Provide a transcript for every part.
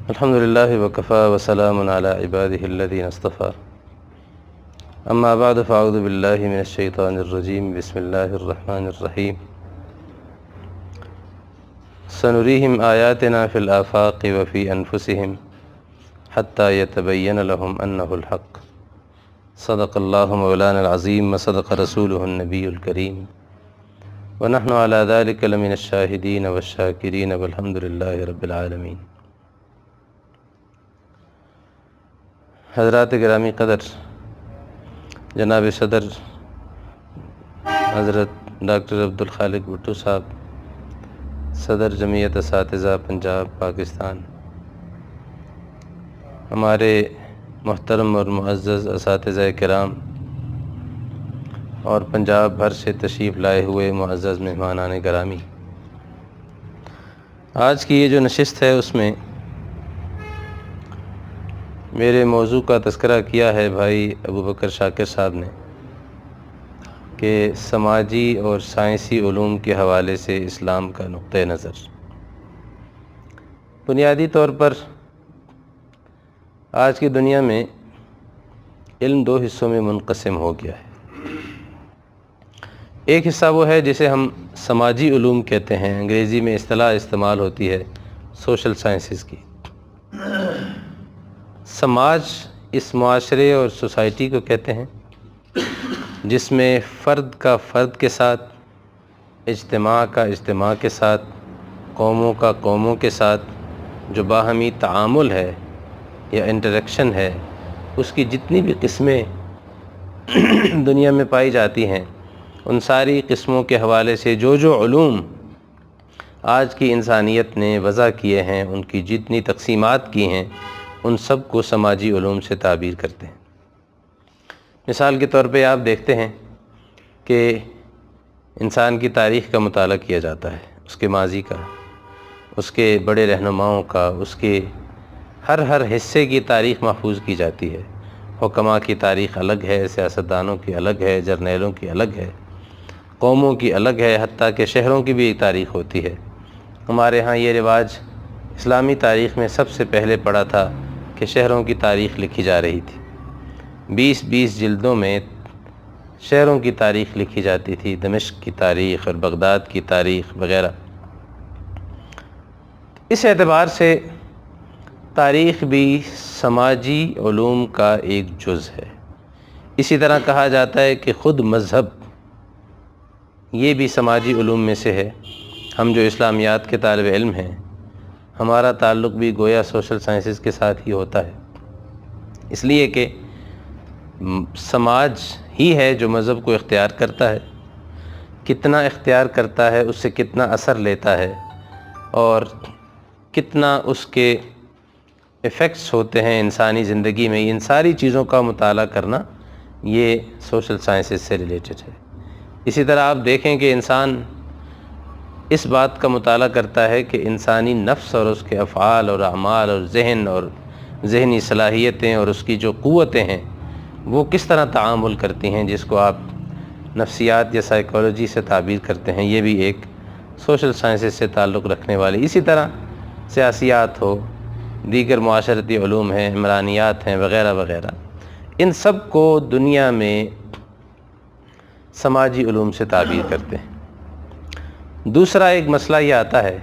الحمد للہ وکفا وسلام علی عبادہ الذین اصطفیٰ اما بعد فاعوذ باللہ من الشیطان الرجیم بسم اللہ الرحمن الرحیم سنریہم آیاتنا فی الآفاق وفی انفسہم حتی یتبین لہم انہ الحق صدق اللہ مولانا العظیم وصدق رسولہ النبی الکریم ونحن علی ذلک لمن الشاہدین والشاکرین والحمد للہ رب العالمین۔ حضرات گرامی قدر، جناب صدر حضرت ڈاکٹر عبدالخالق بھٹو صاحب، صدر جمعیت اساتذہ پنجاب پاکستان، ہمارے محترم اور معزز اساتذہ کرام اور پنجاب بھر سے تشریف لائے ہوئے معزز مہمانان گرامی، آج کی یہ جو نشست ہے اس میں میرے موضوع کا تذکرہ کیا ہے بھائی ابو بکر شاکر صاحب نے کہ سماجی اور سائنسی علوم کے حوالے سے اسلام کا نقطہ نظر۔ بنیادی طور پر آج کی دنیا میں علم دو حصوں میں منقسم ہو گیا ہے۔ ایک حصہ وہ ہے جسے ہم سماجی علوم کہتے ہیں، انگریزی میں اصطلاح استعمال ہوتی ہے سوشل سائنسز کی۔ سماج اس معاشرے اور سوسائٹی کو کہتے ہیں جس میں فرد کا فرد کے ساتھ، اجتماع کا اجتماع کے ساتھ، قوموں کا قوموں کے ساتھ جو باہمی تعامل ہے یا انٹریکشن ہے، اس کی جتنی بھی قسمیں دنیا میں پائی جاتی ہیں، ان ساری قسموں کے حوالے سے جو علوم آج کی انسانیت نے وضع کیے ہیں، ان کی جتنی تقسیمات کی ہیں، ان سب کو سماجی علوم سے تعبیر کرتے ہیں۔ مثال کے طور پہ آپ دیکھتے ہیں کہ انسان کی تاریخ کا مطالعہ کیا جاتا ہے، اس کے ماضی کا، اس کے بڑے رہنماؤں کا، اس کے ہر حصے کی تاریخ محفوظ کی جاتی ہے۔ حکماء کی تاریخ الگ ہے، سیاستدانوں کی الگ ہے، جرنیلوں کی الگ ہے، قوموں کی الگ ہے، حتیٰ کہ شہروں کی بھی ایک تاریخ ہوتی ہے۔ ہمارے ہاں یہ رواج اسلامی تاریخ میں سب سے پہلے پڑا تھا کہ شہروں کی تاریخ لکھی جا رہی تھی۔ 20 جلدوں میں شہروں کی تاریخ لکھی جاتی تھی، دمشق کی تاریخ اور بغداد کی تاریخ وغیرہ۔ اس اعتبار سے تاریخ بھی سماجی علوم کا ایک جز ہے۔ اسی طرح کہا جاتا ہے کہ خود مذہب یہ بھی سماجی علوم میں سے ہے۔ ہم جو اسلامیات کے طالب علم ہیں، ہمارا تعلق بھی گویا سوشل سائنسز کے ساتھ ہی ہوتا ہے، اس لیے کہ سماج ہی ہے جو مذہب کو اختیار کرتا ہے۔ کتنا اختیار کرتا ہے، اس سے کتنا اثر لیتا ہے اور کتنا اس کے ایفیکٹس ہوتے ہیں انسانی زندگی میں، ان ساری چیزوں کا مطالعہ کرنا یہ سوشل سائنسز سے ریلیٹڈ ہے۔ اسی طرح آپ دیکھیں کہ انسان اس بات کا مطالعہ کرتا ہے کہ انسانی نفس اور اس کے افعال اور اعمال اور ذہن اور ذہنی صلاحیتیں اور اس کی جو قوتیں ہیں وہ کس طرح تعامل کرتی ہیں، جس کو آپ نفسیات یا سائیکالوجی سے تعبیر کرتے ہیں، یہ بھی ایک سوشل سائنسز سے تعلق رکھنے والی۔ اسی طرح سیاسیات ہو، دیگر معاشرتی علوم ہیں، عمرانیات ہیں وغیرہ وغیرہ، ان سب کو دنیا میں سماجی علوم سے تعبیر کرتے ہیں۔ دوسرا ایک مسئلہ یہ آتا ہے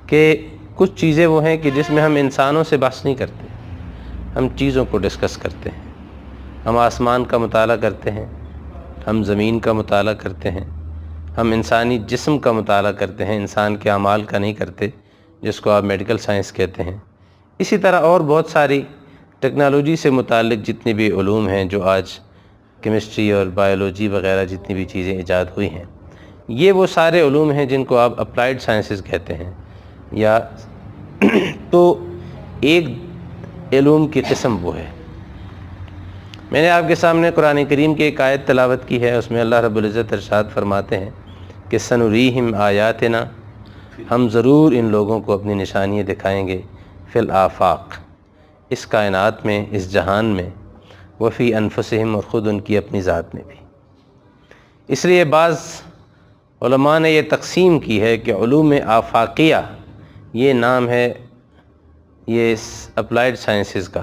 کہ کچھ چیزیں وہ ہیں کہ جس میں ہم انسانوں سے بحث نہیں کرتے، ہم چیزوں کو ڈسکس کرتے ہیں۔ ہم آسمان کا مطالعہ کرتے ہیں، ہم زمین کا مطالعہ کرتے ہیں، ہم انسانی جسم کا مطالعہ کرتے ہیں، انسان کے اعمال کا نہیں کرتے، جس کو آپ میڈیکل سائنس کہتے ہیں۔ اسی طرح اور بہت ساری ٹیکنالوجی سے متعلق جتنی بھی علوم ہیں جو آج کیمسٹری اور بایولوجی وغیرہ جتنی بھی چیزیں ایجاد ہوئی ہیں، یہ وہ سارے علوم ہیں جن کو آپ اپلائیڈ سائنسز کہتے ہیں، یا تو ایک علوم کی قسم وہ ہے۔ میں نے آپ کے سامنے قرآن کریم کی ایک آیت تلاوت کی ہے، اس میں اللہ رب العزت ارشاد فرماتے ہیں کہ سنریہم آیاتنا، ہم ضرور ان لوگوں کو اپنی نشانیاں دکھائیں گے، فی الآفاق، اس کائنات میں، اس جہان میں، وفی انفسہم، اور خود ان کی اپنی ذات میں بھی۔ اس لیے بعض علماء نے یہ تقسیم کی ہے کہ علوم آفاقیہ یہ نام ہے یہ اپلائیڈ سائنسز کا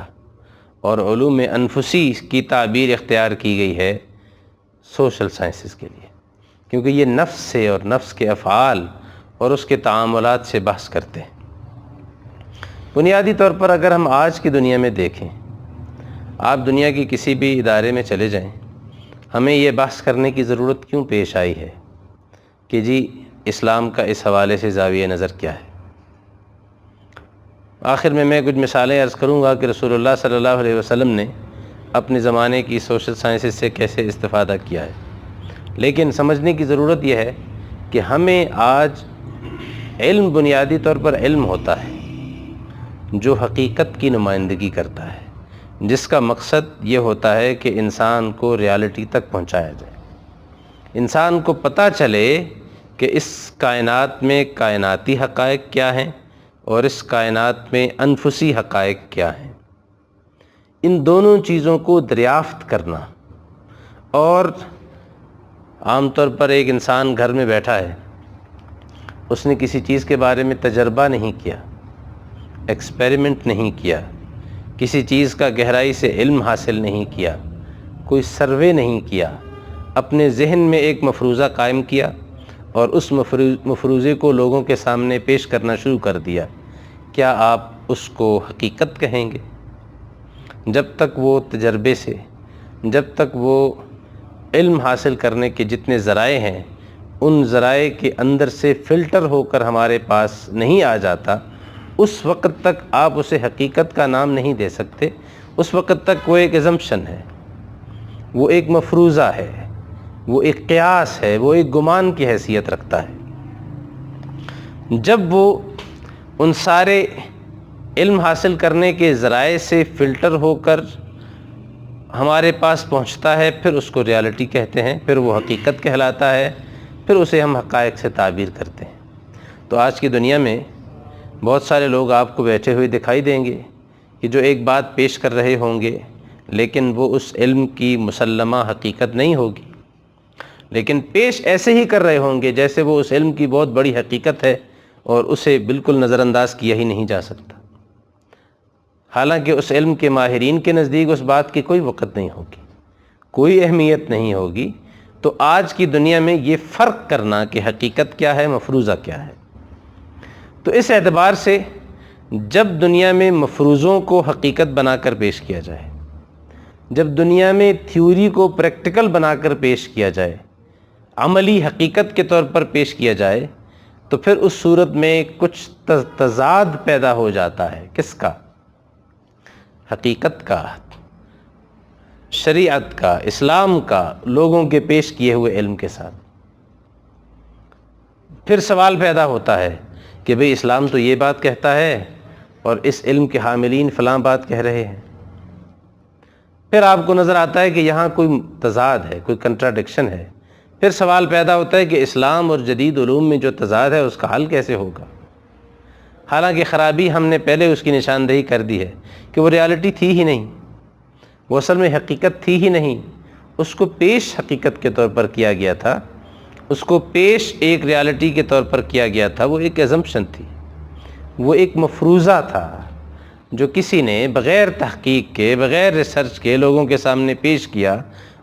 اور علوم انفسی کی تعبیر اختیار کی گئی ہے سوشل سائنسز کے لیے، کیونکہ یہ نفس سے اور نفس کے افعال اور اس کے تعاملات سے بحث کرتے ہیں۔ بنیادی طور پر اگر ہم آج کی دنیا میں دیکھیں، آپ دنیا کی کسی بھی ادارے میں چلے جائیں، ہمیں یہ بحث کرنے کی ضرورت کیوں پیش آئی ہے کہ جی اسلام کا اس حوالے سے زاویہ نظر کیا ہے؟ آخر میں کچھ مثالیں عرض کروں گا کہ رسول اللہ صلی اللہ علیہ وسلم نے اپنے زمانے کی سوشل سائنسز سے کیسے استفادہ کیا ہے، لیکن سمجھنے کی ضرورت یہ ہے کہ ہمیں آج علم بنیادی طور پر علم ہوتا ہے جو حقیقت کی نمائندگی کرتا ہے، جس کا مقصد یہ ہوتا ہے کہ انسان کو ریالٹی تک پہنچایا جائے، انسان کو پتہ چلے کہ اس کائنات میں کائناتی حقائق کیا ہیں اور اس کائنات میں انفسی حقائق کیا ہیں۔ ان دونوں چیزوں کو دریافت کرنا، اور عام طور پر ایک انسان گھر میں بیٹھا ہے، اس نے کسی چیز کے بارے میں تجربہ نہیں کیا، ایکسپیریمنٹ نہیں کیا، کسی چیز کا گہرائی سے علم حاصل نہیں کیا، کوئی سروے نہیں کیا، اپنے ذہن میں ایک مفروضہ قائم کیا اور اس مفروضے کو لوگوں کے سامنے پیش کرنا شروع کر دیا، کیا آپ اس کو حقیقت کہیں گے؟ جب تک وہ تجربے سے، جب تک وہ علم حاصل کرنے کے جتنے ذرائع ہیں ان ذرائع کے اندر سے فلٹر ہو کر ہمارے پاس نہیں آ جاتا، اس وقت تک آپ اسے حقیقت کا نام نہیں دے سکتے۔ اس وقت تک وہ ایک ایزمپشن ہے، وہ ایک مفروضہ ہے، وہ ایک قیاس ہے، وہ ایک گمان کی حیثیت رکھتا ہے۔ جب وہ ان سارے علم حاصل کرنے کے ذرائع سے فلٹر ہو کر ہمارے پاس پہنچتا ہے، پھر اس کو ریالٹی کہتے ہیں، پھر وہ حقیقت کہلاتا ہے، پھر اسے ہم حقائق سے تعبیر کرتے ہیں۔ تو آج کی دنیا میں بہت سارے لوگ آپ کو بیٹھے ہوئے دکھائی دیں گے کہ جو ایک بات پیش کر رہے ہوں گے، لیکن وہ اس علم کی مسلمہ حقیقت نہیں ہوگی، لیکن پیش ایسے ہی کر رہے ہوں گے جیسے وہ اس علم کی بہت بڑی حقیقت ہے اور اسے بالکل نظر انداز کیا ہی نہیں جا سکتا، حالانکہ اس علم کے ماہرین کے نزدیک اس بات کی کوئی وقت نہیں ہوگی، کوئی اہمیت نہیں ہوگی۔ تو آج کی دنیا میں یہ فرق کرنا کہ حقیقت کیا ہے، مفروضہ کیا ہے، تو اس اعتبار سے جب دنیا میں مفروضوں کو حقیقت بنا کر پیش کیا جائے، جب دنیا میں تھیوری کو پریکٹیکل بنا کر پیش کیا جائے، عملی حقیقت کے طور پر پیش کیا جائے، تو پھر اس صورت میں کچھ تضاد پیدا ہو جاتا ہے۔ کس کا؟ حقیقت کا، شریعت کا، اسلام کا، لوگوں کے پیش کیے ہوئے علم کے ساتھ۔ پھر سوال پیدا ہوتا ہے کہ بھئی اسلام تو یہ بات کہتا ہے اور اس علم کے حاملین فلاں بات کہہ رہے ہیں۔ پھر آپ کو نظر آتا ہے کہ یہاں کوئی تضاد ہے، کوئی کنٹراڈکشن ہے۔ پھر سوال پیدا ہوتا ہے کہ اسلام اور جدید علوم میں جو تضاد ہے اس کا حل کیسے ہوگا؟ حالانکہ خرابی ہم نے پہلے اس کی نشاندہی کر دی ہے کہ وہ ریالٹی تھی ہی نہیں، وہ اصل میں حقیقت تھی ہی نہیں، اس کو پیش حقیقت کے طور پر کیا گیا تھا، اس کو پیش ایک ریالٹی کے طور پر کیا گیا تھا۔ وہ ایک ایزمپشن تھی، وہ ایک مفروضہ تھا جو کسی نے بغیر تحقیق کے، بغیر ریسرچ کے لوگوں کے سامنے پیش کیا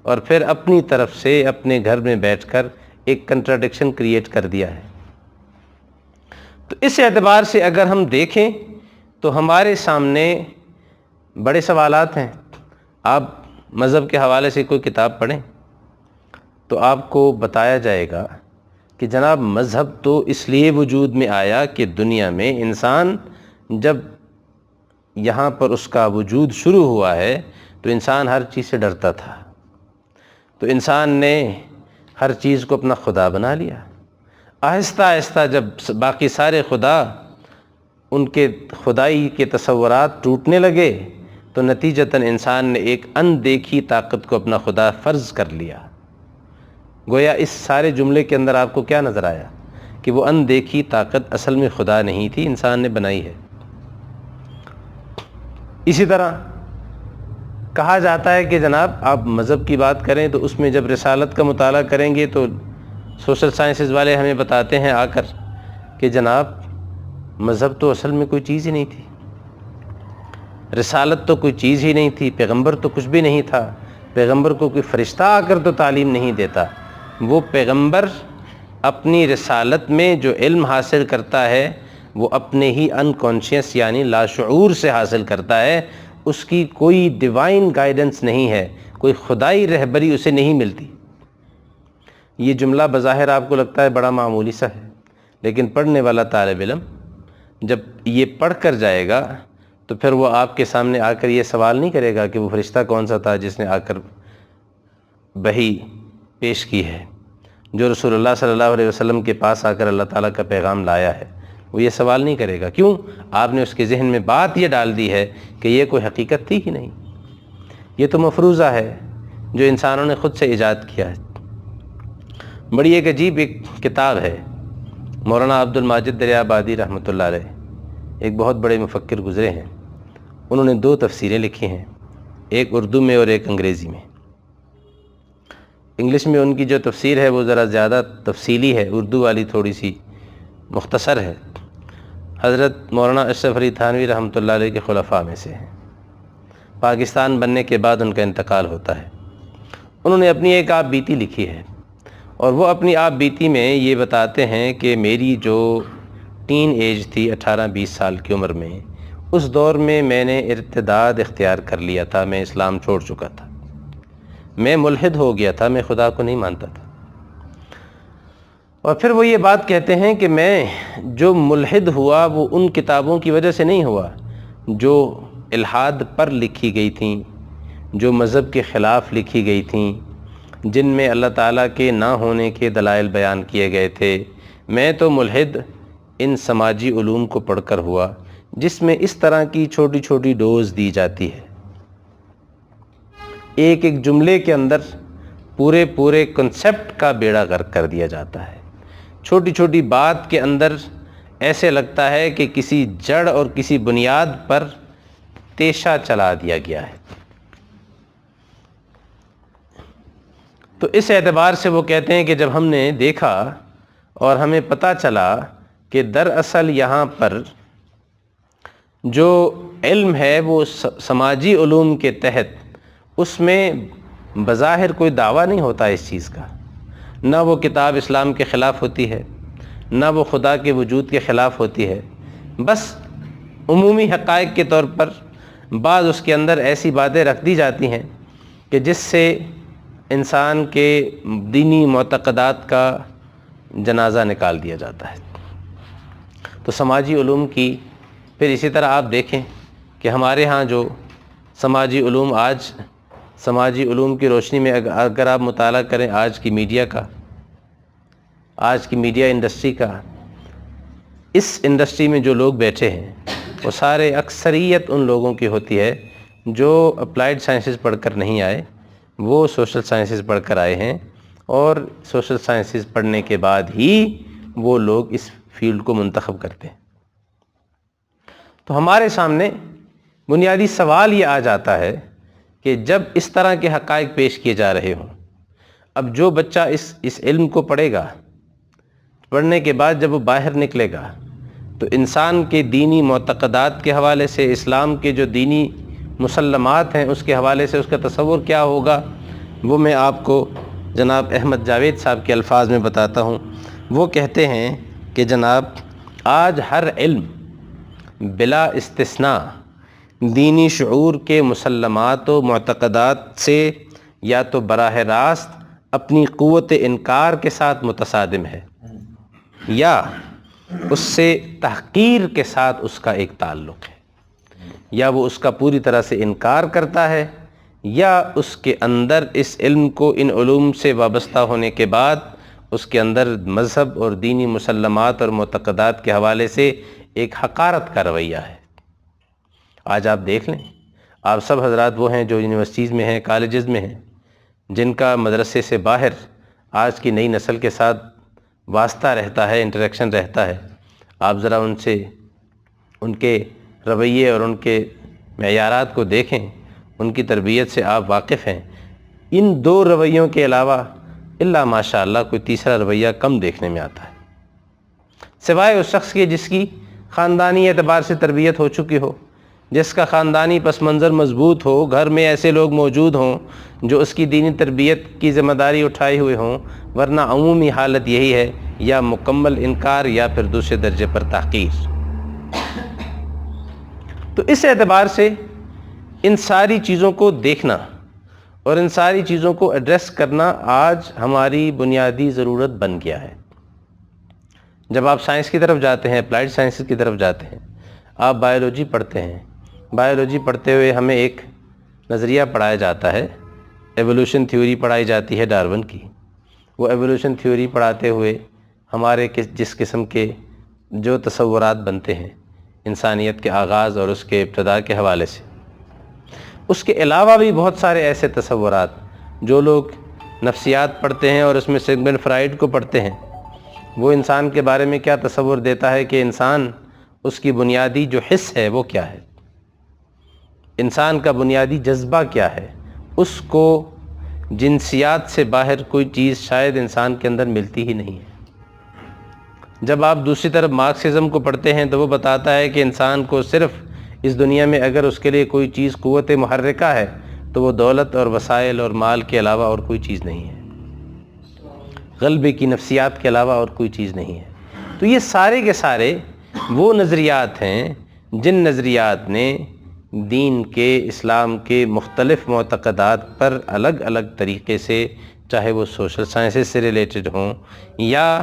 اور پھر اپنی طرف سے اپنے گھر میں بیٹھ کر ایک کنٹراڈکشن کریٹ کر دیا ہے۔ تو اس اعتبار سے اگر ہم دیکھیں تو ہمارے سامنے بڑے سوالات ہیں۔ آپ مذہب کے حوالے سے کوئی کتاب پڑھیں تو آپ کو بتایا جائے گا کہ جناب مذہب تو اس لیے وجود میں آیا کہ دنیا میں انسان جب یہاں پر اس کا وجود شروع ہوا ہے تو انسان ہر چیز سے ڈرتا تھا، تو انسان نے ہر چیز کو اپنا خدا بنا لیا۔ آہستہ آہستہ جب باقی سارے خدا، ان کے خدائی کے تصورات ٹوٹنے لگے تو نتیجتاً انسان نے ایک اندیکھی طاقت کو اپنا خدا فرض کر لیا۔ گویا اس سارے جملے کے اندر آپ کو کیا نظر آیا کہ وہ اندیکھی طاقت اصل میں خدا نہیں تھی، انسان نے بنائی ہے۔ اسی طرح کہا جاتا ہے کہ جناب آپ مذہب کی بات کریں تو اس میں جب رسالت کا مطالعہ کریں گے تو سوشل سائنسز والے ہمیں بتاتے ہیں آ کر کہ جناب مذہب تو اصل میں کوئی چیز ہی نہیں تھی، رسالت تو کوئی چیز ہی نہیں تھی، پیغمبر تو کچھ بھی نہیں تھا، پیغمبر کو کوئی فرشتہ آ کر تو تعلیم نہیں دیتا، وہ پیغمبر اپنی رسالت میں جو علم حاصل کرتا ہے وہ اپنے ہی انکانشیس یعنی لاشعور سے حاصل کرتا ہے، اس کی کوئی ڈیوائن گائیڈنس نہیں ہے، کوئی خدائی رہبری اسے نہیں ملتی۔ یہ جملہ بظاہر آپ کو لگتا ہے بڑا معمولی سا ہے، لیکن پڑھنے والا طالب علم جب یہ پڑھ کر جائے گا تو پھر وہ آپ کے سامنے آ کر یہ سوال نہیں کرے گا کہ وہ فرشتہ کون سا تھا جس نے آ کر وحی پیش کی ہے، جو رسول اللہ صلی اللہ علیہ وسلم کے پاس آ کر اللہ تعالیٰ کا پیغام لایا ہے، وہ یہ سوال نہیں کرے گا۔ کیوں؟ آپ نے اس کے ذہن میں بات یہ ڈال دی ہے کہ یہ کوئی حقیقت تھی ہی نہیں، یہ تو مفروضہ ہے جو انسانوں نے خود سے ایجاد کیا ہے۔ بڑی ایک عجیب ایک کتاب ہے، مولانا عبد الماجد دریابادی رحمۃ اللہ علیہ، ایک بہت بڑے مفکر گزرے ہیں، انہوں نے 2 تفسیریں لکھی ہیں، ایک اردو میں اور ایک انگریزی میں۔ انگلش میں ان کی جو تفسیر ہے وہ ذرا زیادہ تفصیلی ہے، اردو والی تھوڑی سی مختصر ہے۔ حضرت مولانا اشرف علی تھانوی رحمۃ اللہ علیہ کے خلفاء میں سے ہیں، پاکستان بننے کے بعد ان کا انتقال ہوتا ہے۔ انہوں نے اپنی ایک آپ بیتی لکھی ہے، اور وہ اپنی آپ بیتی میں یہ بتاتے ہیں کہ میری جو ٹین ایج تھی 18-20 سال کی عمر میں، اس دور میں میں نے ارتداد اختیار کر لیا تھا، میں اسلام چھوڑ چکا تھا، میں ملحد ہو گیا تھا، میں خدا کو نہیں مانتا تھا۔ اور پھر وہ یہ بات کہتے ہیں کہ میں جو ملحد ہوا وہ ان کتابوں کی وجہ سے نہیں ہوا جو الحاد پر لکھی گئی تھیں، جو مذہب کے خلاف لکھی گئی تھیں، جن میں اللہ تعالیٰ کے نہ ہونے کے دلائل بیان کیے گئے تھے۔ میں تو ملحد ان سماجی علوم کو پڑھ کر ہوا جس میں اس طرح کی چھوٹی چھوٹی ڈوز دی جاتی ہے، ایک ایک جملے کے اندر پورے کنسیپٹ کا بیڑا غرق کر دیا جاتا ہے، چھوٹی چھوٹی بات کے اندر ایسے لگتا ہے کہ کسی جڑ اور کسی بنیاد پر تیشہ چلا دیا گیا ہے۔ تو اس اعتبار سے وہ کہتے ہیں کہ جب ہم نے دیکھا اور ہمیں پتہ چلا کہ دراصل یہاں پر جو علم ہے وہ سماجی علوم کے تحت، اس میں بظاہر کوئی دعویٰ نہیں ہوتا اس چیز کا، نہ وہ کتاب اسلام کے خلاف ہوتی ہے، نہ وہ خدا کے وجود کے خلاف ہوتی ہے، بس عمومی حقائق کے طور پر بعض اس کے اندر ایسی باتیں رکھ دی جاتی ہیں کہ جس سے انسان کے دینی معتقدات کا جنازہ نکال دیا جاتا ہے۔ تو سماجی علوم کی پھر اسی طرح آپ دیکھیں کہ ہمارے ہاں جو سماجی علوم آج سماجی علوم کی روشنی میں اگر آپ مطالعہ کریں آج کی میڈیا کا، آج کی میڈیا انڈسٹری کا، اس انڈسٹری میں جو لوگ بیٹھے ہیں وہ سارے اکثریت ان لوگوں کی ہوتی ہے جو اپلائیڈ سائنسز پڑھ کر نہیں آئے، وہ سوشل سائنسز پڑھ کر آئے ہیں، اور سوشل سائنسز پڑھنے کے بعد ہی وہ لوگ اس فیلڈ کو منتخب کرتے ہیں۔ تو ہمارے سامنے بنیادی سوال یہ آ جاتا ہے کہ جب اس طرح کے حقائق پیش کیے جا رہے ہوں، اب جو بچہ اس علم کو پڑھے گا، پڑھنے کے بعد جب وہ باہر نکلے گا تو انسان کے دینی معتقدات کے حوالے سے، اسلام کے جو دینی مسلمات ہیں اس کے حوالے سے اس کا تصور کیا ہوگا، وہ میں آپ کو جناب احمد جاوید صاحب کے الفاظ میں بتاتا ہوں۔ وہ کہتے ہیں کہ جناب آج ہر علم بلا استثناء دینی شعور کے مسلمات و معتقدات سے یا تو براہ راست اپنی قوت انکار کے ساتھ متصادم ہے، یا اس سے تحقیر کے ساتھ اس کا ایک تعلق ہے، یا وہ اس کا پوری طرح سے انکار کرتا ہے، یا اس کے اندر اس علم کو ان علوم سے وابستہ ہونے کے بعد اس کے اندر مذہب اور دینی مسلمات اور معتقدات کے حوالے سے ایک حقارت کا رویہ ہے۔ آج آپ دیکھ لیں، آپ سب حضرات وہ ہیں جو یونیورسٹیز میں ہیں، کالجز میں ہیں، جن کا مدرسے سے باہر آج کی نئی نسل کے ساتھ واسطہ رہتا ہے، انٹریکشن رہتا ہے۔ آپ ذرا ان سے ان کے رویے اور ان کے معیارات کو دیکھیں، ان کی تربیت سے آپ واقف ہیں۔ ان 2 رویوں کے علاوہ الا ماشاء اللہ کوئی تیسرا رویہ کم دیکھنے میں آتا ہے، سوائے اس شخص کے جس کی خاندانی اعتبار سے تربیت ہو چکی ہو، جس کا خاندانی پس منظر مضبوط ہو، گھر میں ایسے لوگ موجود ہوں جو اس کی دینی تربیت کی ذمہ داری اٹھائے ہوئے ہوں، ورنہ عمومی حالت یہی ہے، یا مکمل انکار یا پھر دوسرے درجے پر تحقیر۔ تو اس اعتبار سے ان ساری چیزوں کو دیکھنا اور ان ساری چیزوں کو ایڈریس کرنا آج ہماری بنیادی ضرورت بن گیا ہے۔ جب آپ سائنس کی طرف جاتے ہیں، اپلائیڈ سائنسز کی طرف جاتے ہیں، آپ بایولوجی پڑھتے ہیں، بایولوجی پڑھتے ہوئے ہمیں ایک نظریہ پڑھایا جاتا ہے، ایوولوشن تھیوری پڑھائی جاتی ہے ڈارون کی۔ وہ ایوولوشن تھیوری پڑھاتے ہوئے ہمارے جس قسم کے جو تصورات بنتے ہیں انسانیت کے آغاز اور اس کے ابتدا کے حوالے سے، اس کے علاوہ بھی بہت سارے ایسے تصورات جو لوگ نفسیات پڑھتے ہیں اور اس میں سگمنڈ فرائیڈ کو پڑھتے ہیں، وہ انسان کے بارے میں کیا تصور دیتا ہے کہ انسان، اس کی بنیادی جو حس ہے وہ کیا ہے، انسان کا بنیادی جذبہ کیا ہے، اس کو جنسیات سے باہر کوئی چیز شاید انسان کے اندر ملتی ہی نہیں ہے۔ جب آپ دوسری طرف مارکسزم کو پڑھتے ہیں تو وہ بتاتا ہے کہ انسان کو صرف اس دنیا میں اگر اس کے لیے کوئی چیز قوت محرکہ ہے تو وہ دولت اور وسائل اور مال کے علاوہ اور کوئی چیز نہیں ہے، غلبے کی نفسیات کے علاوہ اور کوئی چیز نہیں ہے۔ تو یہ سارے کے سارے وہ نظریات ہیں جن نظریات نے دین کے، اسلام کے مختلف معتقدات پر الگ الگ طریقے سے، چاہے وہ سوشل سائنسز سے ریلیٹڈ ہوں یا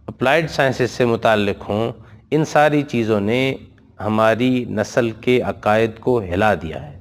اپلائیڈ سائنسز سے متعلق ہوں، ان ساری چیزوں نے ہماری نسل کے عقائد کو ہلا دیا ہے۔